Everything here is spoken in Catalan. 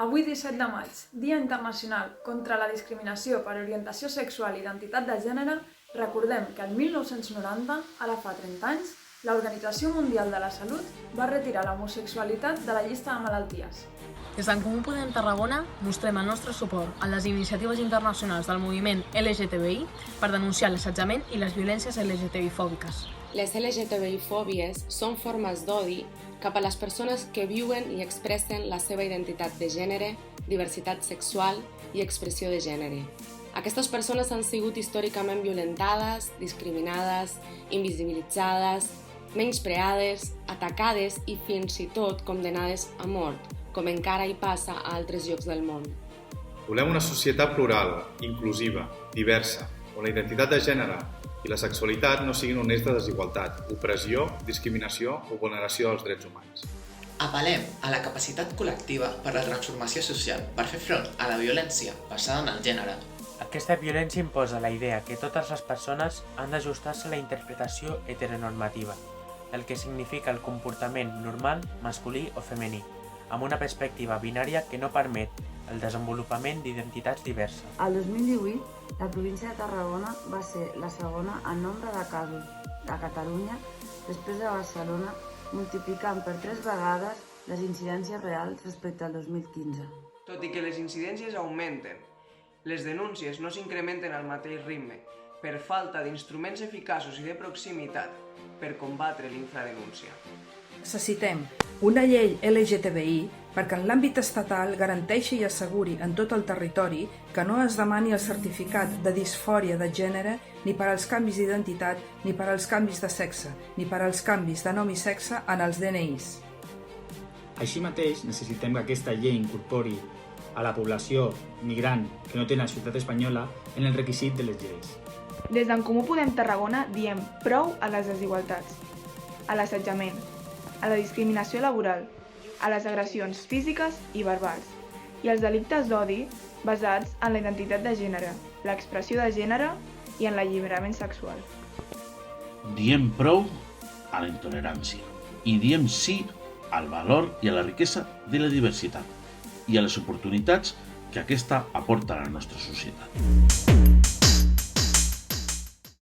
Avui 17 de maig, Dia Internacional contra la Discriminació per Orientació Sexual i Identitat de Gènere, recordem que el 1990, ara fa 30 anys, l'Organització Mundial de la Salut va retirar l'homosexualitat de la llista de malalties. Des d'en Comú Podem Tarragona mostrem el nostre suport a les iniciatives internacionals del moviment LGTBI per denunciar l'assetjament i les violències LGTBI-fòbiques. Les LGTBI-fòbies són formes d'odi cap a les persones que viuen i expressen la seva identitat de gènere, diversitat sexual i expressió de gènere. Aquestes persones han sigut històricament violentades, discriminades, invisibilitzades, menyspreades, atacades i fins i tot condemnades a mort, com encara hi passa a altres llocs del món. Volem una societat plural, inclusiva, diversa, on la identitat de gènere i la sexualitat no siguin un eix de desigualtat, opressió, discriminació o vulneració dels drets humans. Apel·lem a la capacitat col·lectiva per la transformació social per fer front a la violència basada en el gènere. Aquesta violència imposa la idea que totes les persones han d'ajustar-se a la interpretació heteronormativa, el que significa el comportament normal, masculí o femení, amb una perspectiva binària que no permet el desenvolupament d'identitats diverses. El 2018, la província de Tarragona va ser la segona en nombre de casos de Catalunya, després de Barcelona, multiplicant per 3 vegades les incidències reals respecte al 2015. Tot i que les incidències augmenten, les denúncies no s'incrementen al mateix ritme per falta d'instruments eficaços i de proximitat per combatre l'infradenúncia. Necessitem una llei LGTBI perquè en l'àmbit estatal garanteixi i asseguri en tot el territori que no es demani el certificat de disfòria de gènere ni per als canvis d'identitat, ni per als canvis de sexe, ni per als canvis de nom i sexe en els DNIs. Així mateix, necessitem que aquesta llei incorpori a la població migrant que no té nacionalitat espanyola en el requisit de les lleis. Des d'en Comú Podem Tarragona diem prou a les desigualtats, a l'assetjament, a la discriminació laboral, a les agressions físiques i verbals i als delictes d'odi basats en la identitat de gènere, l'expressió de gènere i en l'alliberament sexual. Diem prou a la intolerància i diem sí al valor i a la riquesa de la diversitat i a les oportunitats que aquesta aporta a la nostra societat.